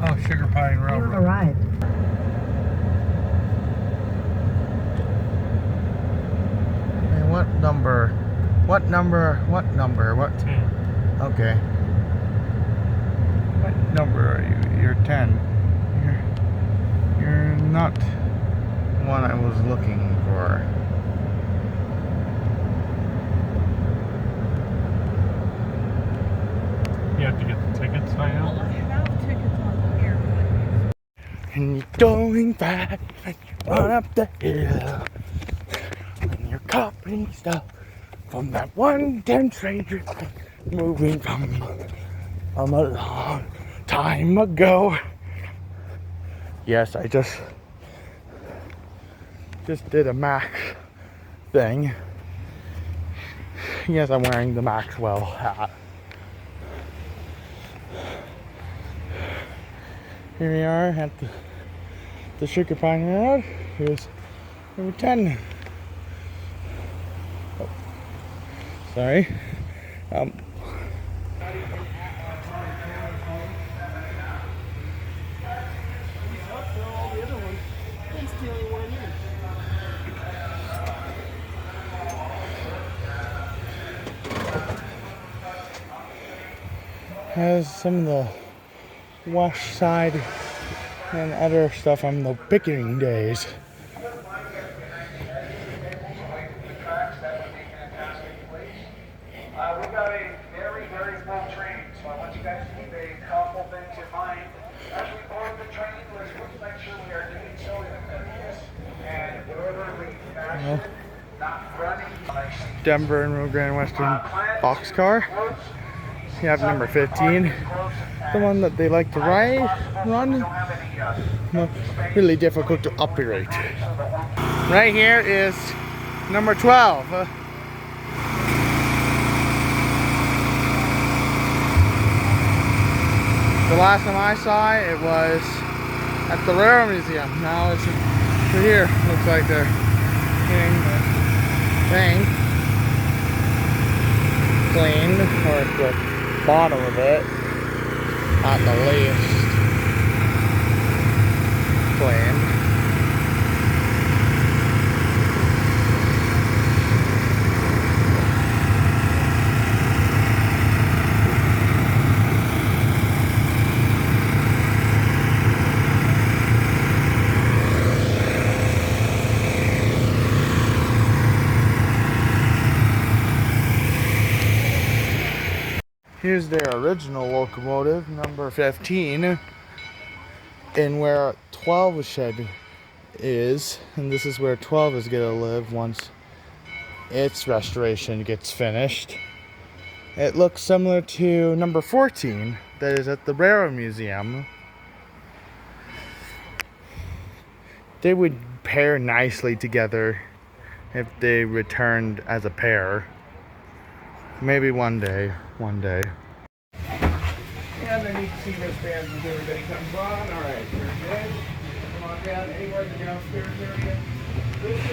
Oh, Sugar Pine Railroad. You have arrived. Hey, what number? What number? What number? What? 10. Okay. What number are you? You're 10. You're not one I was looking for. You have to get the tickets, I Well, know. I have tickets on here. And you're going fast, and you run up the hill, and you're copying stuff from that one damn stranger moving from a long time ago. Yes, I just did a Max thing. Yes, I'm wearing the Maxwell hat. Here we are at the Sugar Pine Road. Here's number 10. Oh, sorry. Has some of the west side and other stuff on the Pickering days. We got a very, very full train, so I want you guys to keep a couple things in mind. As we board the train, let's make sure we are doing so in a courteous and orderly fashion, not running. Denver and Rio Grande Western boxcar. You have number 15, the one that they like to run. Really difficult to operate. Right here is number 12. The last time I saw it, it was at the Railroad Museum. Now it's right here. Looks like they're getting the thing cleaned, or the bottom of it, at the least, cleaned. Here's their original locomotive, number 15, and where 12 shed is, and this is where 12 is going to live once its restoration gets finished. It looks similar to number 14 that is at the Railroad Museum. They would pair nicely together if they returned as a pair. Maybe one day. And I need to see wristbands as everybody comes on. All right, very good. Come on down anywhere in the downstairs area. This is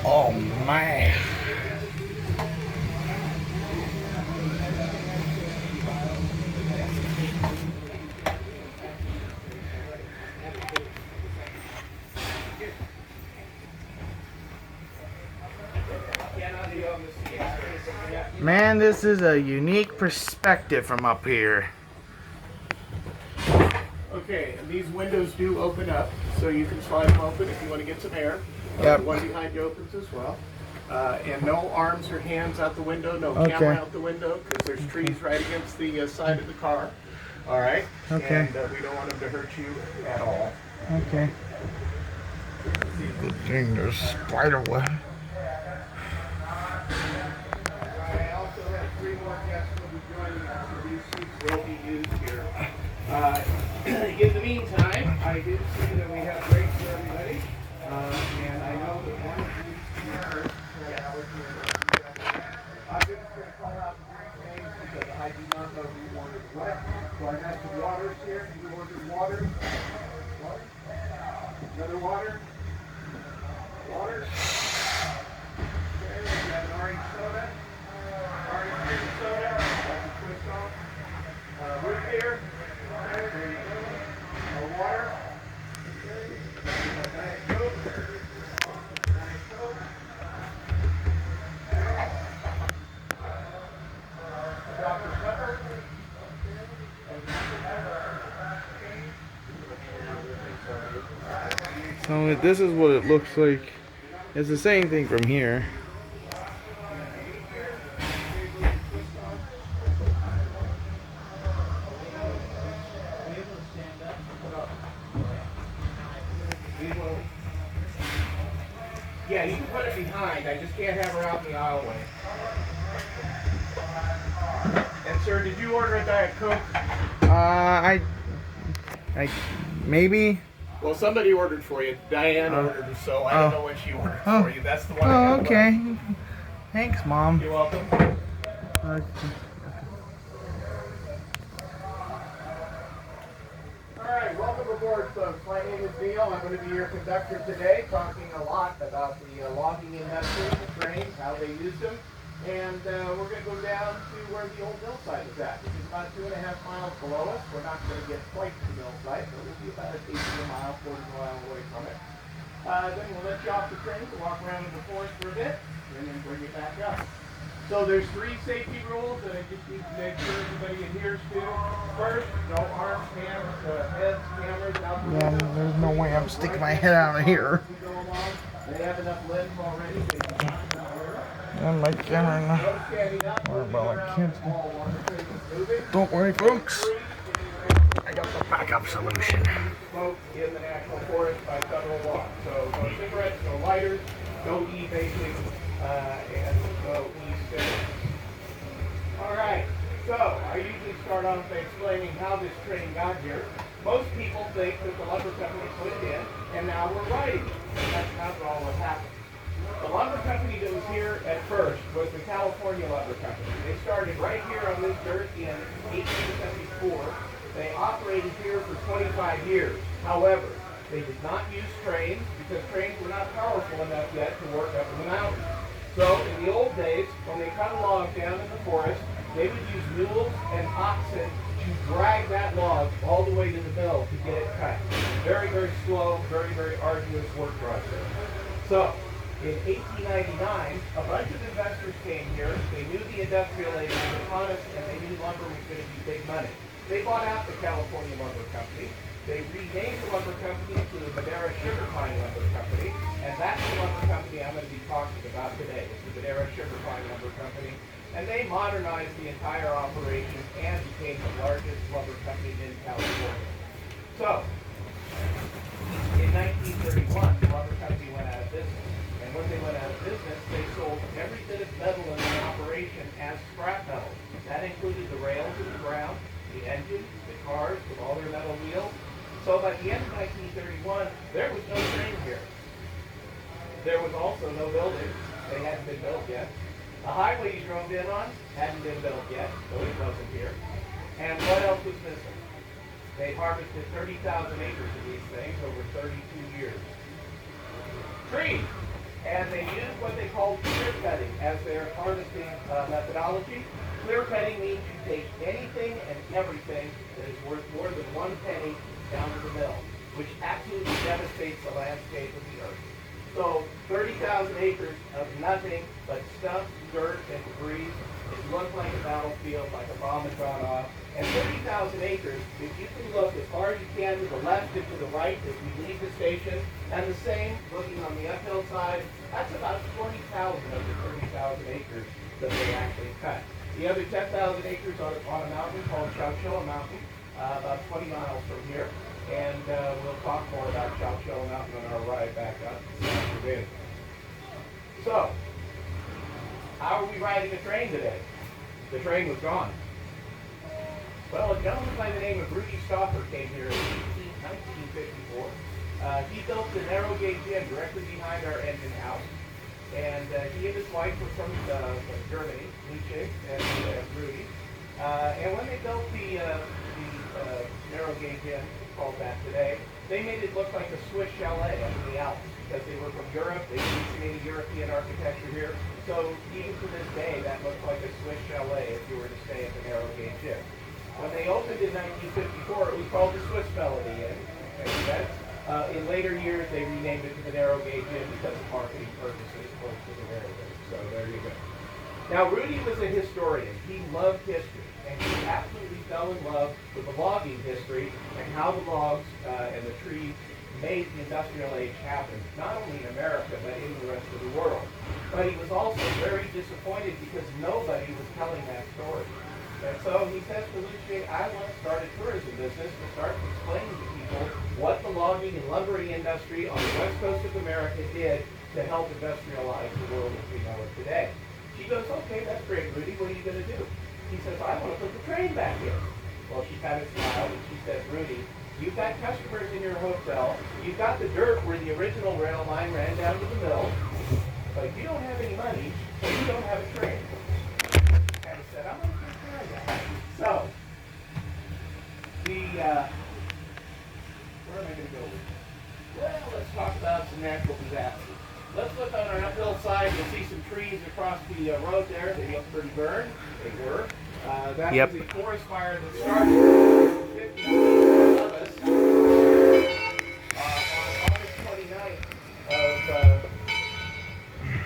Oh man. Man, this is a unique perspective from up here. okay, and these windows do open up, so you can slide them open if you want to get some air. Yep. The one behind you opens as well. And no arms or hands out the window, no Okay. camera out the window, because there's trees right against the side of the car. All right? Okay. And we don't want them to hurt you at all. Okay. Good thing there's spider web. I also have 3 more guests who will be joining us, so these seats will be used here. In the meantime, I did see that we have breaks for everybody, and I know that one of these here, I'm just going to call out the drink names because I do not know who ordered what. So I have some waters here. You ordered water? Water? Another water? Water? Okay, we got an orange soda. Orange cream soda. That's a twist off. Root beer. Okay, there you go. Water. Okay. Diet Coke. Diet Coke. Dr. Pepper. So this is what it looks like. It's the same thing from here. Yeah, you can put it behind. I just can't have her out in the aisleway. And sir, did you order a Diet Coke? I maybe. Well, somebody ordered for you. Diane ordered, so I don't know what she ordered for you. That's the one. I Oh, have okay. left. Thanks, Mom. You're welcome. All right, welcome aboard, folks. My name is Neil. I'm going to be your conductor today, talking a lot about the logging industry, the trains, how they use them, and we're going to go down to where the old mill site is at, which is about 2.5 miles below us. We're not going to get quite to the mill site, but we'll be about an 1/8 mile, 1/4 mile away from it. Then we'll let you off the train to walk around in the forest for a bit, and then bring you back up. So there's 3 safety rules that I just need to make sure everybody adheres to. First, no arms, hands, heads, cameras out the Yeah, window. there's no way I'm sticking my head out of here. As we go along, they have enough limbs already. They can And my camera. no standing up. What about my kids? All one thing is moving. Don't worry, folks. I got the Backup solution. smoke in the national forest by federal law. So no cigarettes, no lighters, no e-vaping, and no e-cigarettes. All right, so I usually start off by explaining how this train got here. Most people think that the lumber company put it in, and now we're riding it. That's not at all what happened. The lumber company that was here at first was the California Lumber Company. They started right here on this dirt in 1874. They operated here for 25 years. However, they did not use trains because trains were not powerful enough yet to work up in the mountains. So in the old days, when they cut a log down in the forest, they would use mules and oxen to drag that log all the way to the mill to get it cut. Very, very slow, very, very arduous work process. So in 1899, a bunch of investors came here. They knew the industrial age was upon us, and they knew lumber was going to be big money. They bought out the California Lumber Company. They renamed the lumber company to the Madera Sugar Pine Lumber Company, and that's the lumber company I'm going to be talking about today. It's the Madera Sugar Pine Lumber Company, and they modernized the entire operation and became the largest lumber company in California. So, in 1931, the lumber company went out of business, and when they went out of business, they sold every bit of metal in the operation consideration as scrap metal. That included the rails in the ground, the engine, the cars with all their metal wheels. So by the end of 1931, there was no train here. There was also no building. They hadn't been built yet. The highway you drove in on hadn't been built yet, so it wasn't here. And what else was missing? They harvested 30,000 acres of these things over 32 years. Trees. And they used what they called clear cutting as their harvesting methodology. Clear cutting means you take anything and everything that is worth more than 1 penny down to the mill, which absolutely devastates the landscape of the earth. So 30,000 acres of nothing but stuff, dirt, and debris. It looked like a battlefield, like a bomb had gone off. And 30,000 acres, if you can look as far as you can to the left and to the right as we leave the station, and the same looking on the uphill side, that's about 20,000 of the 30,000 acres that they actually cut. The other 10,000 acres on a mountain called Chowchilla Mountain, about 20 miles from here. And we'll talk more about Chowchilla Mountain on our ride back up this afternoon. So, how are we riding the train today? The train was gone. Well, a gentleman by the name of Rudy Stauffer came here in 1954. He built the narrow gauge inn directly behind our engine house. And he and his wife were from Germany, Nietzsche and Rudy. And when they built the narrow gauge inn, called that today, they made it look like a Swiss chalet up in the Alps because they were from Europe. They originated European architecture here. So even to this day, that looks like a Swiss chalet if you were to stay at the narrow gauge inn. When they opened in 1954, it was called the Swiss Melody Inn. In later years, they renamed it to the narrow gauge inn because of marketing purposes close to the railroad. So there you go. Now, Rudy was a historian. He loved history, and he absolutely fell in love with the logging history and how the logs and the trees made the industrial age happen, not only in America, but in the rest of the world. But he was also very disappointed because nobody was telling that story. And so he says to Luce, I want to start a tourism business to start explaining to people what the logging and lumbering industry on the west coast of America did to help industrialize the world as we know it today. She goes, okay, that's great, Rudy, what are you going to do? He says, I want to put the train back in. Well, she kind of smiled and she said, Rudy, you've got customers in your hotel, you've got the dirt where the original rail line ran down to the mill, but you don't have any money, so you don't have a train. And I said, I'm going to take care of that. So, where am I going to go with this? Well, let's talk about some natural disasters. Let's look on our uphill side. You'll see some trees across the road there. They look pretty burned. They were. That was a forest fire that started 50 miles above us on August 29th of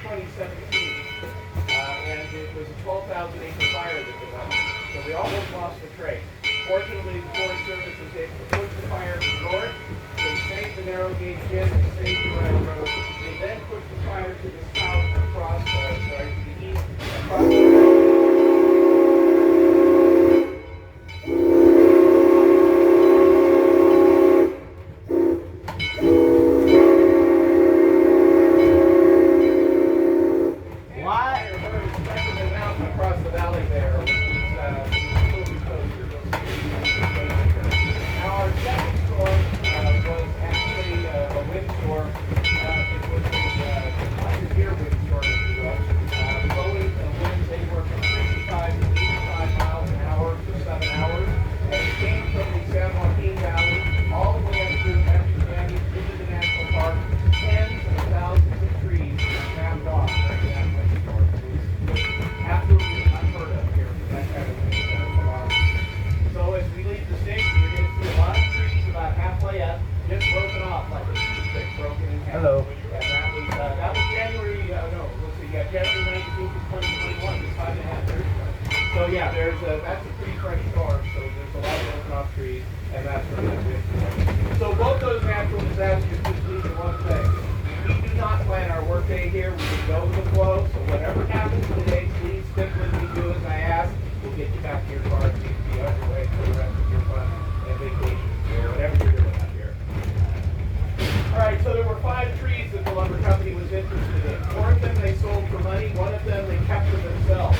2017. And it was a 12,000 acre fire that developed. So we almost lost the train. Fortunately, the Forest Service was able to push the fire to the north. They saved the narrow gauge inn, they saved the railroad. They then pushed the fire to the south across, to the east, across the One of them they kept for themselves.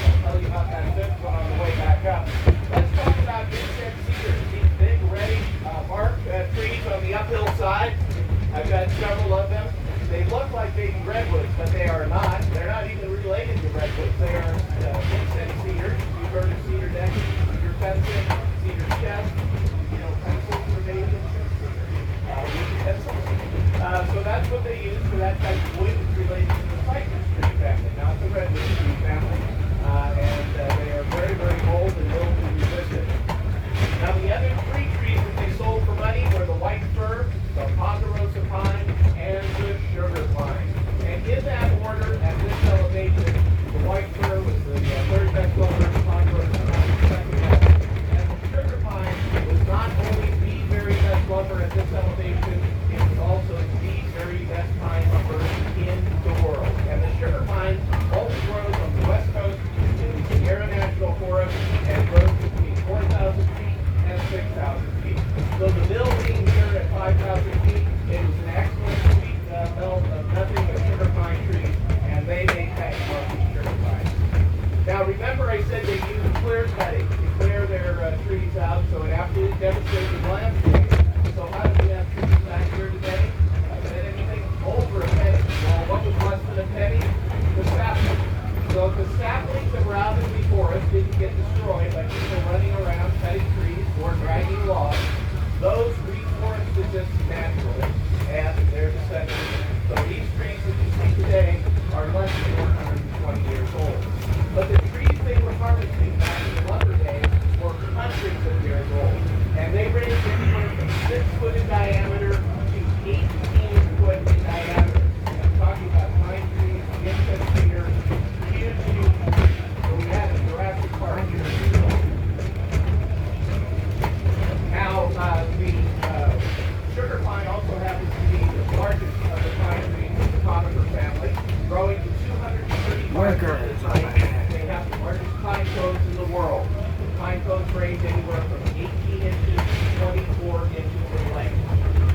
trains anywhere from 18 inches to 24 inches in length.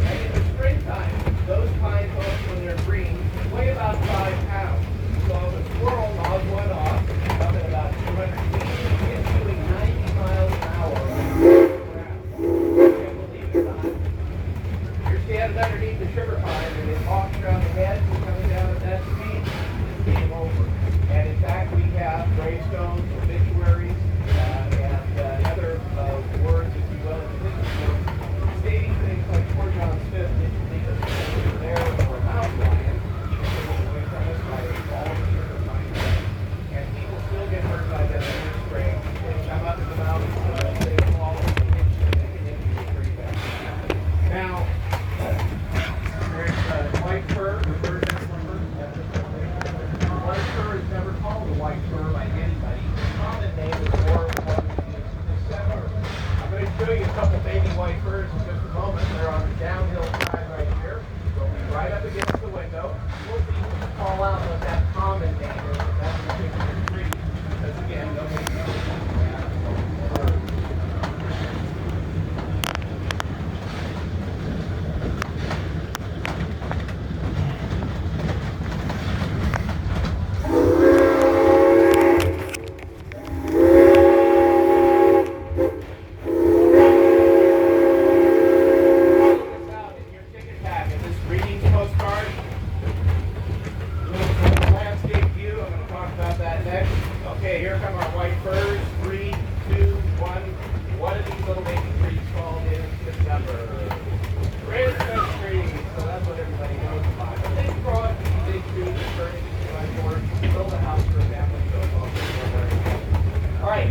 And in the springtime, those pine cones, when they're green, weigh about 5 pounds. So if a squirrel gnaws one off, up at about 200 feet, it's doing 90 miles an hour on the ground. And believe it or not, you're standing underneath the sugar pine and it walks around the head and coming down at that speed, it's game over. And in fact, we have gravestones, obituaries, and other words, if you will, in the history books, stating things like poor John Smith didn't think of a bear or a mountain lion. He was taken away from us by a fall of sugar pine. And people still get hurt by them in this spring. They come up in the mountains, they fall, they can injure pretty bad. Now, there's white fir, the bird that slumber. White fir is never called a white fir by anybody. The common name is more what is settler. I'm going to show you a couple baby white firs in just a moment. They're on the downhill side right here. They'll be right up against the window. We'll see if we can call out what that common name is of that particular tree. Because again, nobody knows.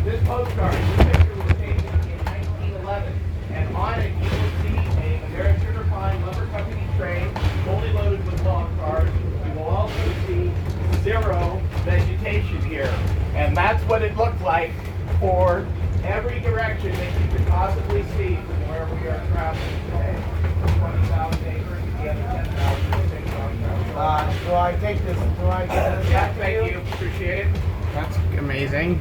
This postcard, this picture was taken in 1911, and on it you will see a Madera Sugar Pine Lumber Company train fully loaded with log cars. You will also see zero vegetation here, and that's what it looked like for every direction that you could possibly see from where we are traveling today. 20,000 acres, the other 10,000 is So I take this, do I get this? Yeah, thank you, appreciate it. That's amazing.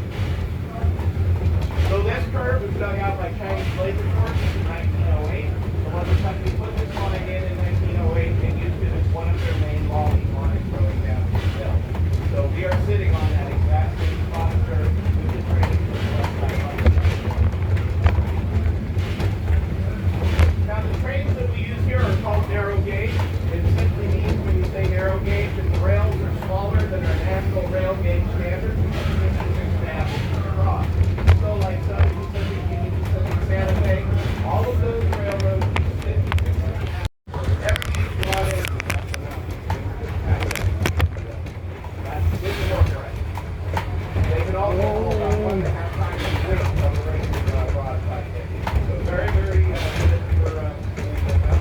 So this curve was dug out by Chinese labor forces in 1908. The lumber company put this line in 1908 and used it as one of their main logging lines going down the hill. So we are sitting on that exact same spot curve with the train. Now the trains that we use here are called narrow gauge. It simply means when you say narrow gauge that the rails are smaller than our national rail gauge standard. This is an example across. So like Southern Pacific, Union Pacific, Santa Fe, all of those railroads use 56.5. Everything's brought in. That's good to work right. They can also hold about 1.5 times the weight of the regular brought by So very, very good for doing that.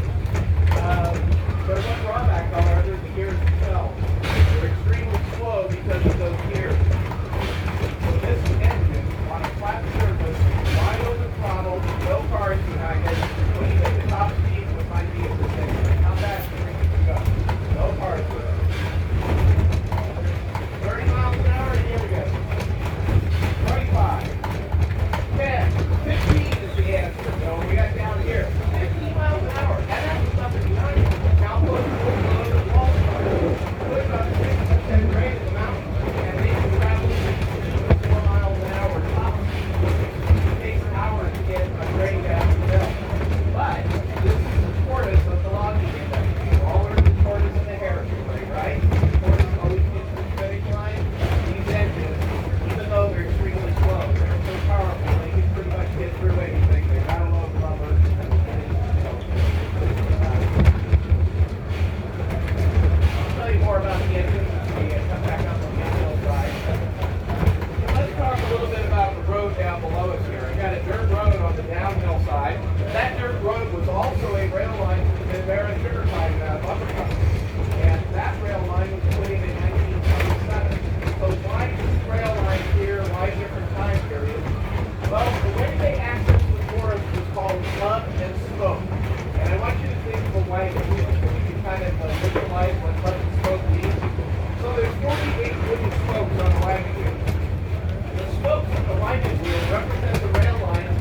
There's one drawback, however, the gears themselves. They're extremely slow because of those gears. So this engine on a flat surface, wide open throttle, no cars behind it, when you hit the top speed, what might be at this engine, how fast do you think it can go? No cars with it. 30 miles an hour, and here we go. 25, 10, 15 is the answer. So we got down here, 15 miles an hour, and that's nothing behind it. Now put the wall cars, put about 6% grade in the mountain, and they can travel 2 to 4 miles an hour top speed. It takes hours to get a grade down the hill. But this is the tortoise of the logging industry. You all learned the tortoise and the hare story, right? The tortoise always gets to the finish line. These engines, even though they're extremely slow, they're so powerful, they can pretty much get through anything. They rattle over lumber. I'll tell you more about the engine when we come back up on the uphill side. Let's talk a little bit about the road down below us here. I got a dirt road on the downhill side. That dirt road was also a rail line to the Mid-American Sugar Pine Lumber Company. And that rail line was put in 1927. So why this rail line here? Why different time periods? Well, the way they accessed the forest was called hub and spoke. And I want you to think of a wagon wheel so you can kind of visualize what hub and spoke means. So there's 48 wooden spokes on a wagon wheel. The spokes of the wagon wheel represent the rail lines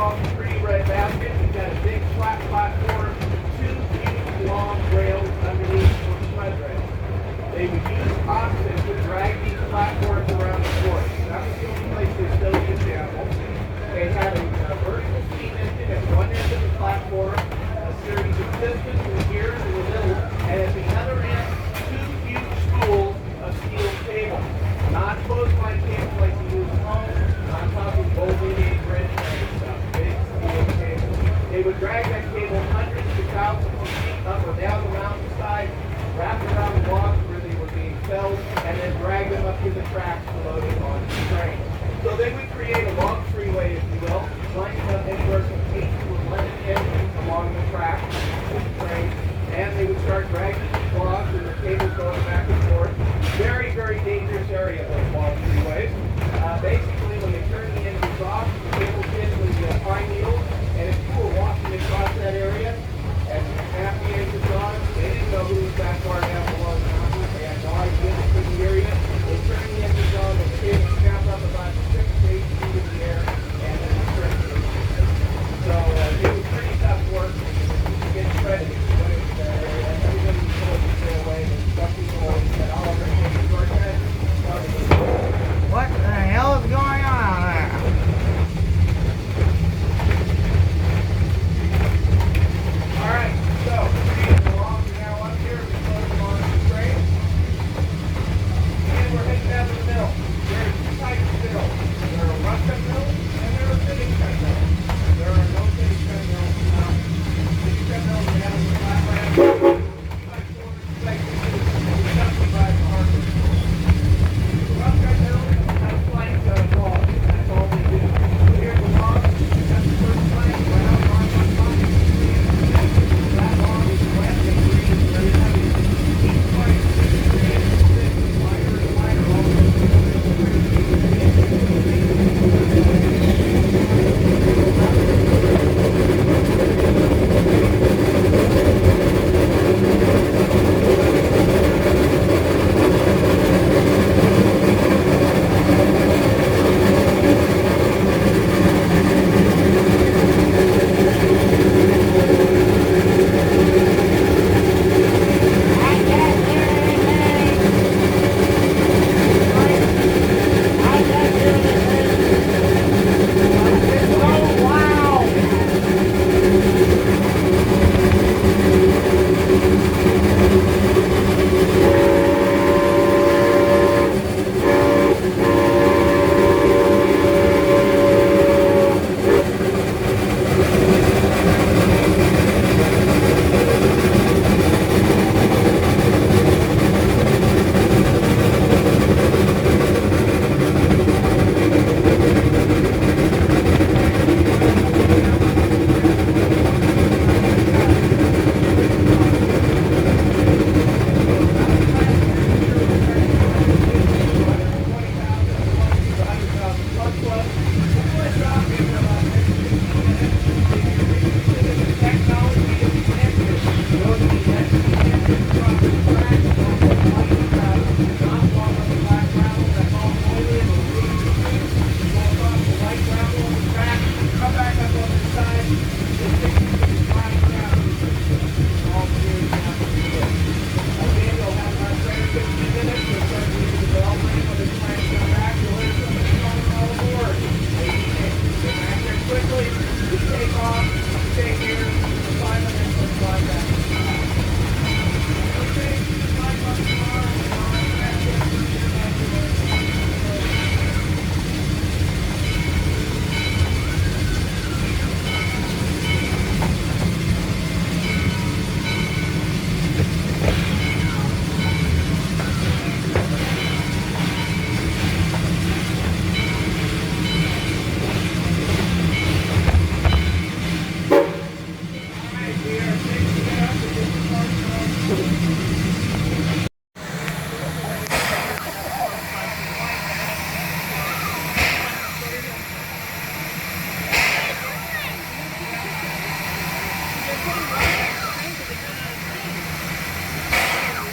saw the pretty red basket. We've got a big flat platform, 2 huge long rails underneath for sled rails. They would use oxen to drag these platforms around the course. That was the only place they still used animals. They had a vertical steam engine at one end of the platform, a series of pistons and gears in the middle, and at the other end, 2 huge spools of steel cable. Not clothesline cable like you use at home. I'm talking Bovinier bridge and stuff. Big steel cable. They would drag that cable hundreds to thousands of feet up or down the mountainside, wrap it around the logs where they were being felled, and then drag them up to the tracks to load it onto the train. So they would create a log freeway, if you will, lining up anywhere from 8 to 11 engines along the track with the train, and they would start dragging these logs and the cables going back and forth. Very, very dangerous area, those log freeways. Basically, when they turn the engines off, the cables hit the pine needles, and if you were walking across that area and half the engines on, they didn't know who was that far down below the mountain. They had no idea they couldn't hear you. They turn the engines on, the cables snap up about 6 to 8 feet in the air, and then the train goes. So it was pretty tough work. You get credit. Everybody was told to stay away, and some people always said, "Oh, we're going to short cut." What the hell is going on there? All right, so moving along, we're now up here. We close along the train, and we're heading down to the mill. There are 2 types of mills. There are rough cut mills, and there are finish cut mills. There are no finish cut mills now. Finish cut mills are down in the flatland. Like justified the hardware. Rough cut mills have plank logs. That's all they do. Here's the log. That's the first plank. Right out on the top. That log is wet and green, very heavy. Each plank is thick and lighter and lighter. All the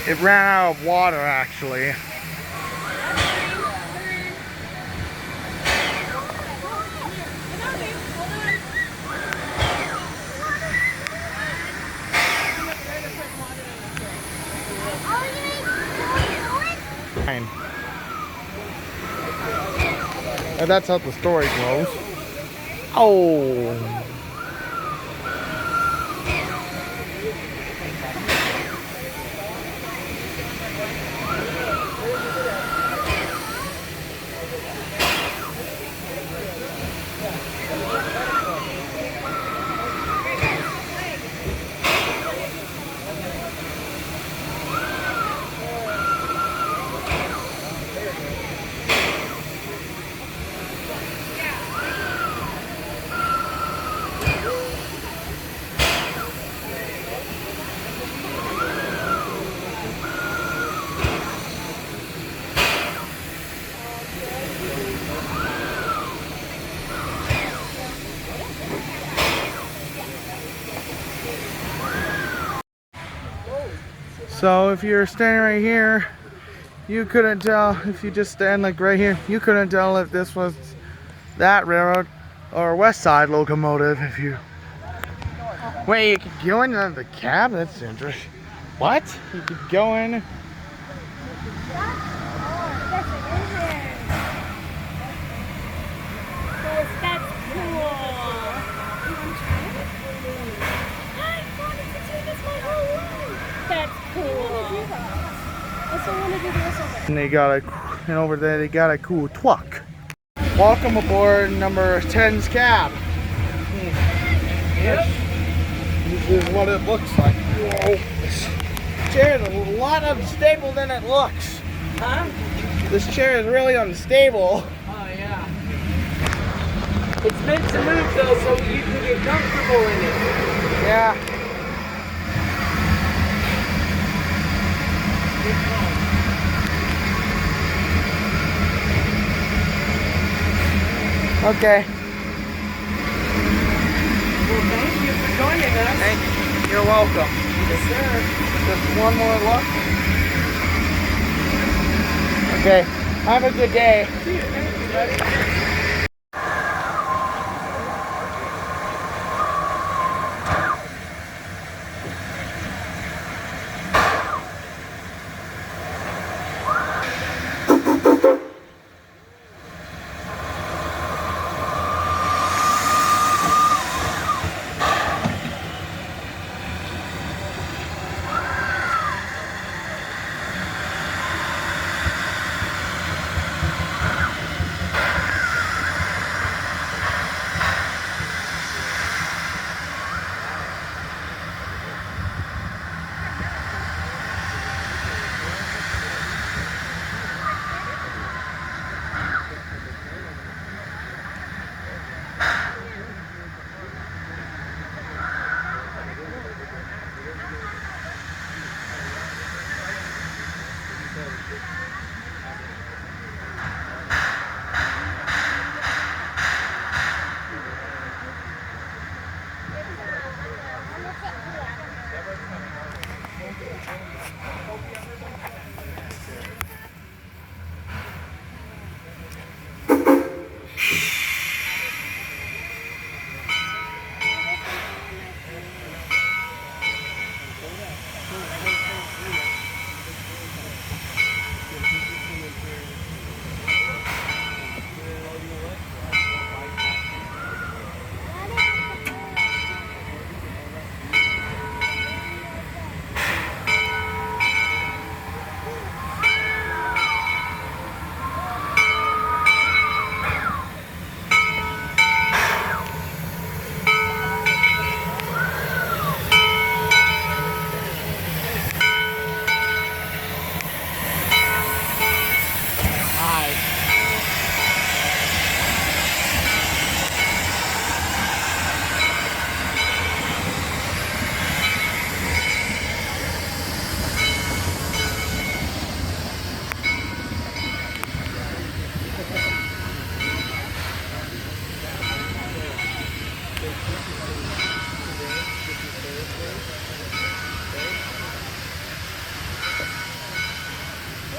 It ran out of water, actually. And that's how the story goes. Oh. So if you're standing right here, you couldn't tell, if you just stand like right here, you couldn't tell if this was that railroad or West Side locomotive. If you wait, you could go in the cab. That's interesting. What? You could go in. And they got a, and over there they got a cool truck. Welcome aboard number 10's cab. This is what it looks like. Whoa. This chair is a lot unstable than it looks. Huh? This chair is really unstable. Oh, yeah. It's meant to move, though, so you can get comfortable in it. Yeah. Okay. Well, thank you for joining us. Thank you. You're welcome. Yes, sir. Just one more look. Okay. Have a good day. See you. Thank you, buddy.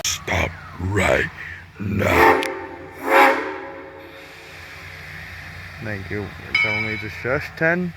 Stop right now. Thank you for telling me to shush 10.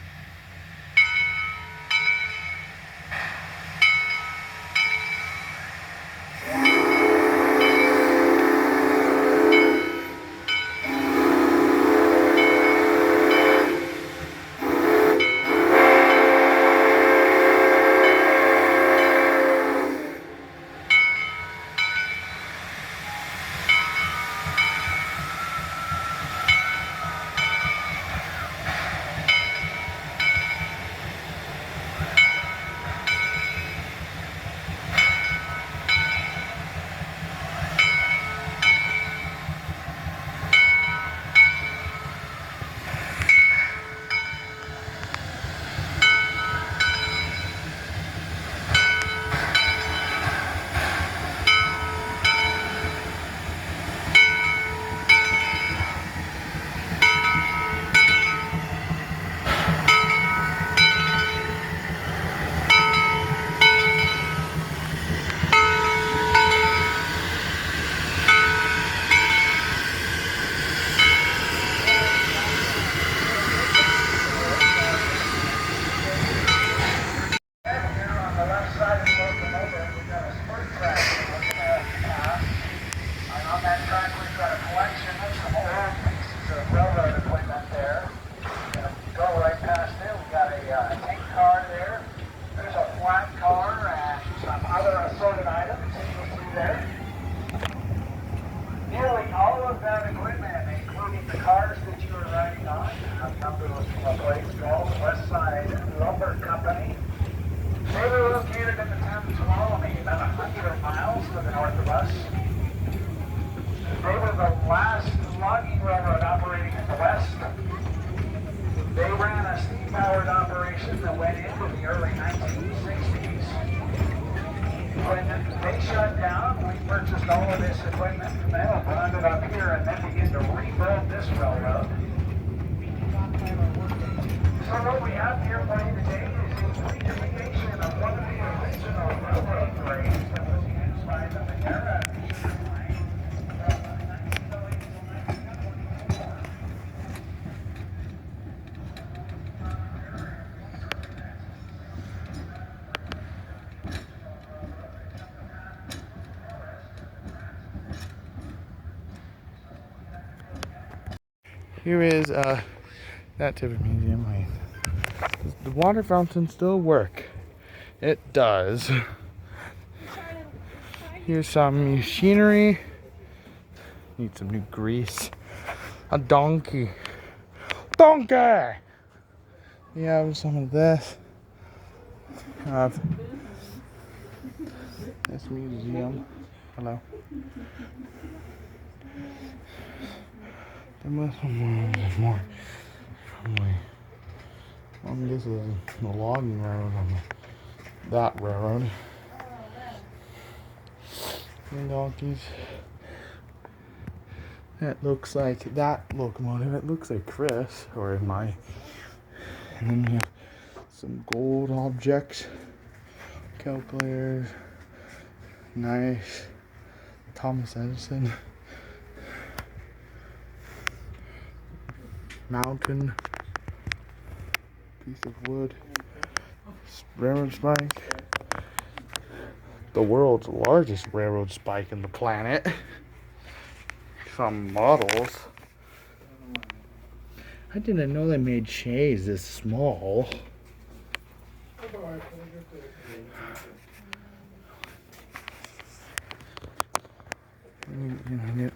hosting a place called Westside Lumber Company. They were located in the town of Tuolumne, about 100 miles to the north of us. They were the last logging railroad operating in the West. They ran a steam-powered operation that went into the early 1960s. When they shut down, we purchased all of this equipment from them, brought it up here, and then began to rebuild this railroad. So what we have here for you today is a recreation of one of the original railroad grades that was used by the Madera Sugar Line from 1908 to 1924. Here is that type of museum. Does the water fountain still work? It does. Here's some machinery. Need some new grease. A donkey. Donkey! We have some of this. This museum. Hello. There must be more. This is the logging railroad on that railroad. And donkeys. That looks like that locomotive. It looks like Chris, or my. And then we have some gold objects, calculators, nice. Thomas Edison. Mountain, piece of wood, railroad spike, the world's largest railroad spike in the planet. Some models. I didn't know they made shades this small. Get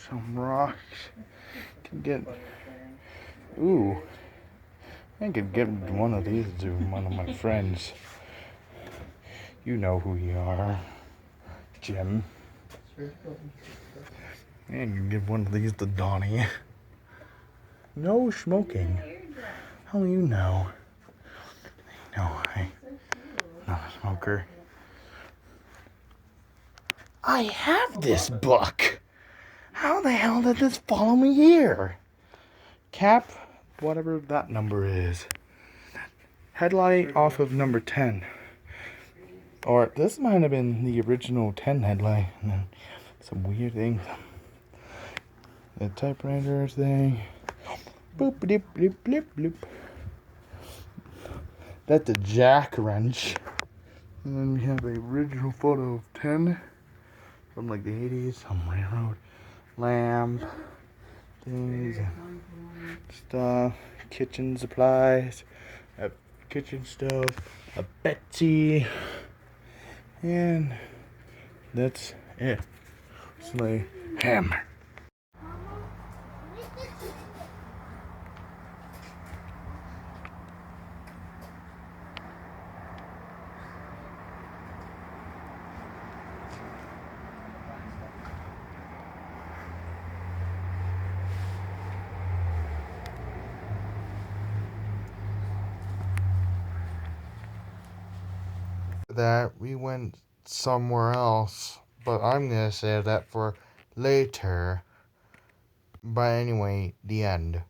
some rocks. Can get. Ooh, I could get one of these to one of my friends. You know who you are, Jim. And you can give one of these to Donnie. No smoking. How do you know? No, I'm not a smoker. I have this book. How the hell did this follow me here? Cap, whatever that number is. Headlight off of number 10. Or this might have been the original 10 headlight. And then some weird things. The typewriter thing. Boop, bloop, bloop, bloop, bloop. That's a jack wrench. And then we have the original photo of 10 from like the 80s. Some railroad lamp things and stuff. Kitchen supplies. A kitchen stove. A Betsy. And that's it. Sleigh hammer. That we went somewhere else, but I'm gonna save that for later. But anyway, the end.